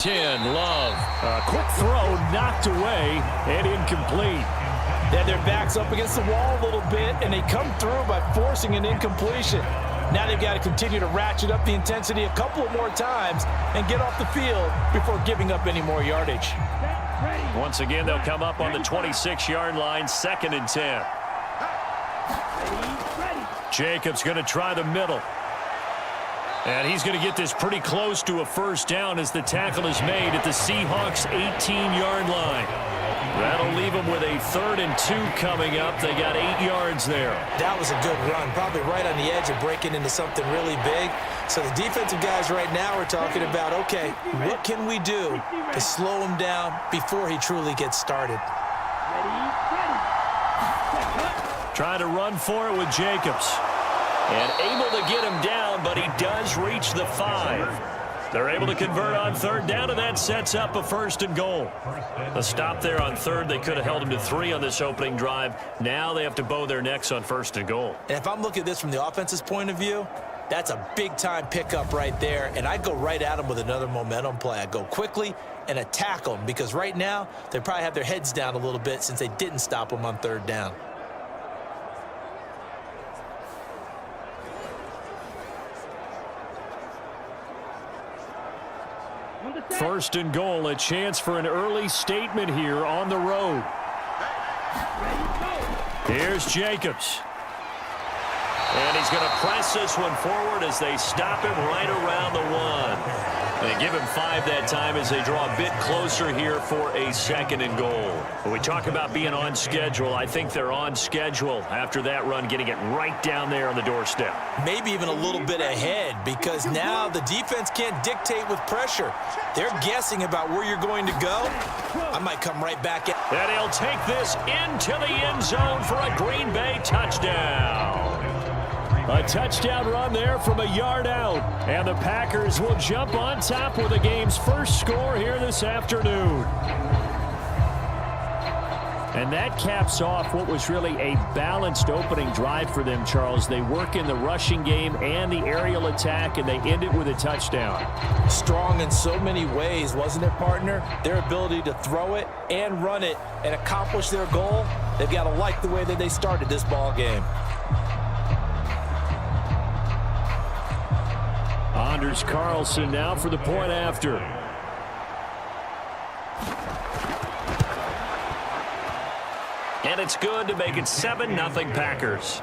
10, Love. A quick throw knocked away and incomplete. They had their backs up against the wall a little bit, and they come through by forcing an incompletion. Now they've got to continue to ratchet up the intensity a couple of more times and get off the field before giving up any more yardage. Once again, they'll come up on the 26-yard line, 2nd and 10. Jacobs going to try the middle. And he's going to get this pretty close to a first down as the tackle is made at the Seahawks' 18-yard line. That'll leave them with a 3rd and 2 coming up. They got 8 yards there. That was a good run, probably right on the edge of breaking into something really big. So the defensive guys right now are talking about, okay, what can we do to slow him down before he truly gets started? Trying to run for it with Jacobs. And able to get him down, but he does reach the 5. They're able to convert on 3rd down, and that sets up a 1st and goal. A stop there on 3rd. They could have held him to 3 on this opening drive. Now they have to bow their necks on 1st and goal. And if I'm looking at this from the offense's point of view, that's a big-time pickup right there, and I'd go right at him with another momentum play. I'd go quickly and attack them, because right now they probably have their heads down a little bit since they didn't stop him on 3rd down. 1st and goal, a chance for an early statement here on the road. Here's Jacobs. And he's going to press this one forward as they stop him right around the 1. They give him 5 that time as they draw a bit closer here for a 2nd and goal. When we talk about being on schedule, I think they're on schedule after that run, getting it right down there on the doorstep. Maybe even a little bit ahead, because now the defense can't dictate with pressure. They're guessing about where you're going to go. I might come right back in. And he'll take this into the end zone for a Green Bay touchdown. A touchdown run there from a yard out. And the Packers will jump on top with the game's first score here this afternoon. And that caps off what was really a balanced opening drive for them, Charles. They work in the rushing game and the aerial attack, and they end it with a touchdown. Strong in so many ways, wasn't it, partner? Their ability to throw it and run it and accomplish their goal, they've got to like the way that they started this ball game. Anders Carlson now for the point after. And it's good to make it 7-0 Packers.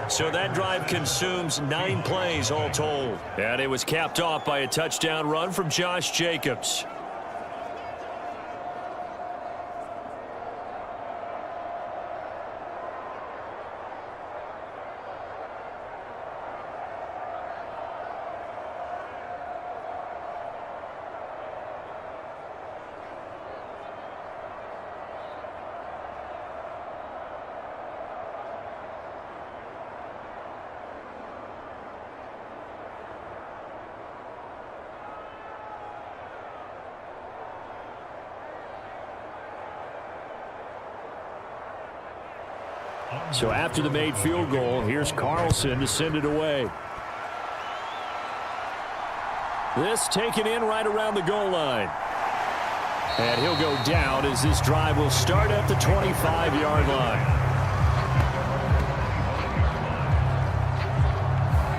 So that drive consumes 9 plays all told. And it was capped off by a touchdown run from Josh Jacobs. So after the made field goal, here's Carlson to send it away. This taken in right around the goal line. And he'll go down as this drive will start at the 25-yard line.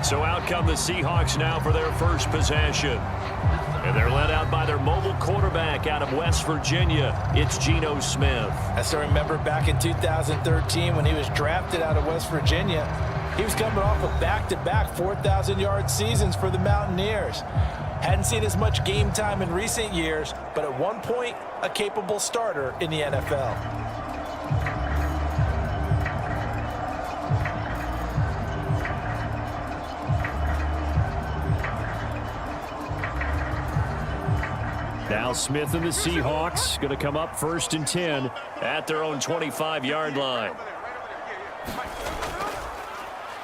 So out come the Seahawks now for their first possession. And they're led out by their mobile quarterback out of West Virginia. It's Geno Smith. I still remember back in 2013 when he was drafted out of West Virginia. He was coming off of back-to-back 4,000-yard seasons for the Mountaineers. Hadn't seen as much game time in recent years, but at one point, a capable starter in the NFL. Now Smith and the Seahawks going to come up 1st and 10 at their own 25-yard line.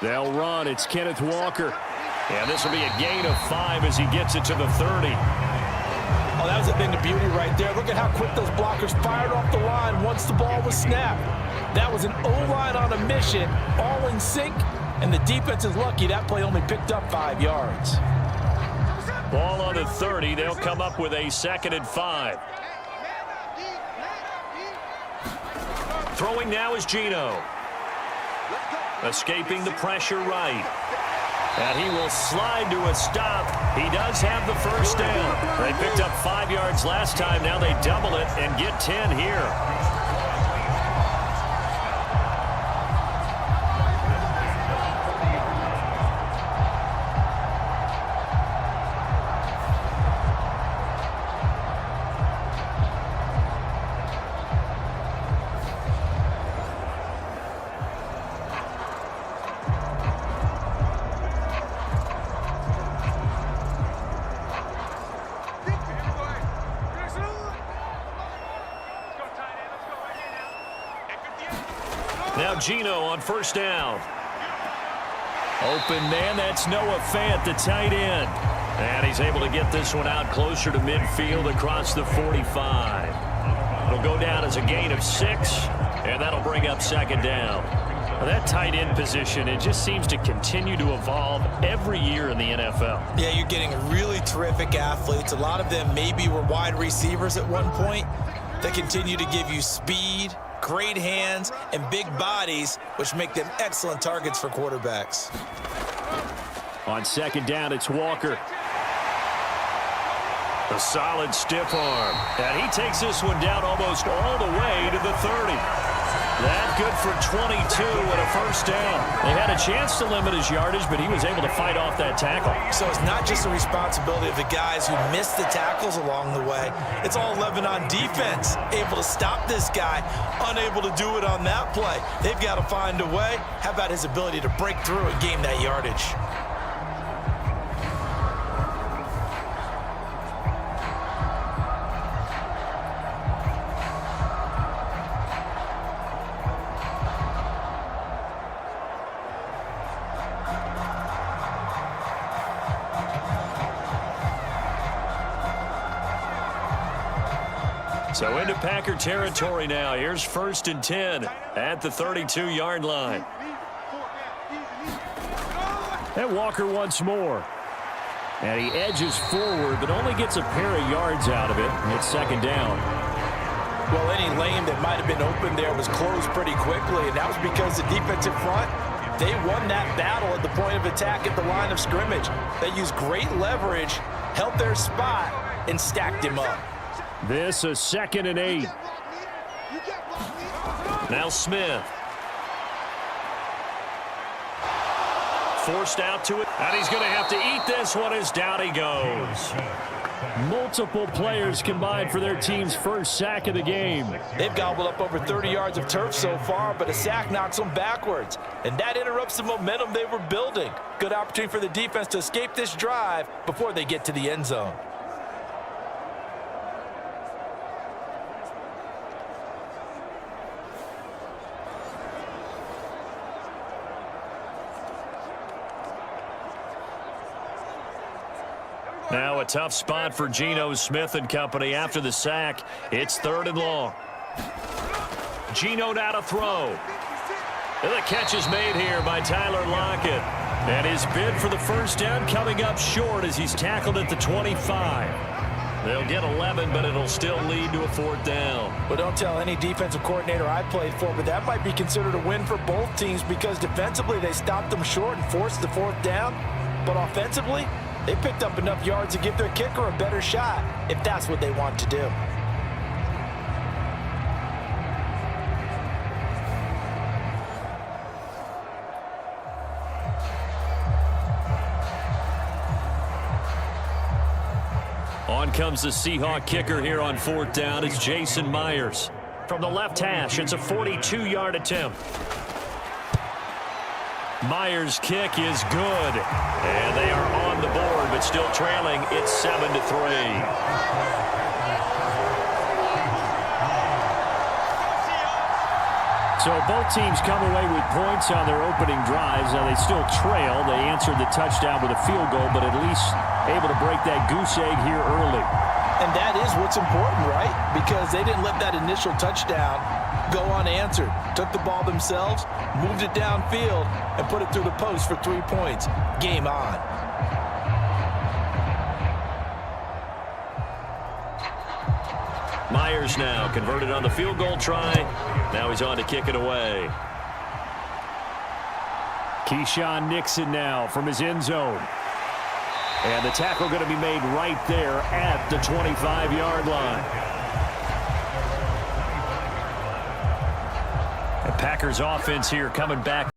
They'll run. It's Kenneth Walker. And this will be a gain of 5 as he gets it to the 30. Oh, that was a thing of beauty right there. Look at how quick those blockers fired off the line once the ball was snapped. That was an O-line on a mission, all in sync, and the defense is lucky that play only picked up 5 yards. Ball on the 30. They'll come up with a 2nd and 5. Throwing now is Geno. Escaping the pressure right. And he will slide to a stop. He does have the first down. They picked up 5 yards last time. Now they double it and get 10 here. Now Geno on first down. Open man, that's Noah Fant, the tight end. And he's able to get this one out closer to midfield across the 45. It'll go down as a gain of 6, and that'll bring up 2nd down. Well, that tight end position, it just seems to continue to evolve every year in the NFL. Yeah, you're getting really terrific athletes. A lot of them maybe were wide receivers at one point. They continue to give you speed, great hands, and big bodies, which make them excellent targets for quarterbacks. On 2nd down, it's Walker. A solid stiff arm. And he takes this one down almost all the way to the 30. That good for 22 and a first down. They had a chance to limit his yardage, but he was able to fight off that tackle. So it's not just the responsibility of the guys who missed the tackles along the way. It's all Lebanon defense, able to stop this guy, unable to do it on that play. They've got to find a way. How about his ability to break through and gain that yardage? So into Packer territory now. Here's 1st and 10 at the 32-yard line. And Walker once more. And he edges forward, but only gets a pair of yards out of it. It's 2nd down. Well, any lane that might have been open there was closed pretty quickly, and that was because the defensive front, they won that battle at the point of attack at the line of scrimmage. They used great leverage, held their spot, and stacked him up. This a 2nd and 8. Now Smith. Forced out to it. And he's going to have to eat this one as down he goes. Multiple players combined for their team's first sack of the game. They've gobbled up over 30 yards of turf so far, but a sack knocks them backwards. And that interrupts the momentum they were building. Good opportunity for the defense to escape this drive before they get to the end zone. Now a tough spot for Geno Smith and company after the sack. It's 3rd and long. Geno now to throw. And the catch is made here by Tyler Lockett. And his bid for the first down coming up short as he's tackled at the 25. They'll get 11, but it'll still lead to a 4th down. Well, don't tell any defensive coordinator I played for, but that might be considered a win for both teams because defensively they stopped them short and forced the 4th down. But offensively, they picked up enough yards to give their kicker a better shot if that's what they want to do. On comes the Seahawk kicker here on 4th down. It's Jason Myers. From the left hash, it's a 42-yard attempt. Myers' kick is good. And they are on the board, but still trailing. It's 7-3. So both teams come away with points on their opening drives. Now they still trail. They answered the touchdown with a field goal, but at least able to break that goose egg here early. And that is what's important, right? Because they didn't let that initial touchdown go unanswered. Took the ball themselves, moved it downfield, and put it through the post for 3 points. Game on. Myers now converted on the field goal try. Now he's on to kick it away. Keyshawn Nixon now from his end zone. And the tackle going to be made right there at the 25-yard line. The Packers offense here coming back.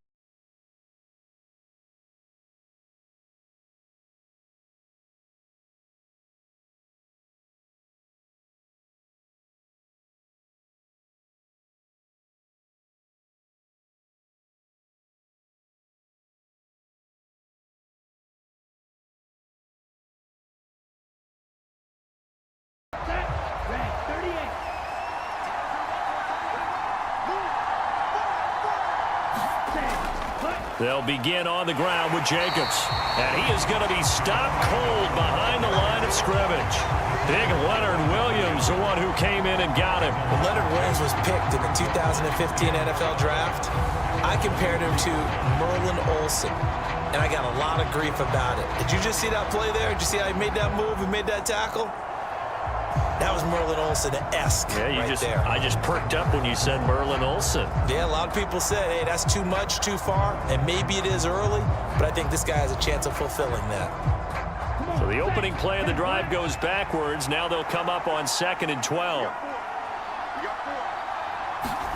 They'll begin on the ground with Jacobs. And he is going to be stopped cold behind the line of scrimmage. Big Leonard Williams, the one who came in and got him. When Leonard Williams was picked in the 2015 NFL Draft, I compared him to Merlin Olsen. And I got a lot of grief about it. Did you just see that play there? Did you see how he made that move and made that tackle? That was Merlin Olsen-esque there. I just perked up when you said Merlin Olsen. Yeah, a lot of people said, hey, that's too much, too far, and maybe it is early, but I think this guy has a chance of fulfilling that. So the opening play of the drive goes backwards. Now they'll come up on 2nd and 12.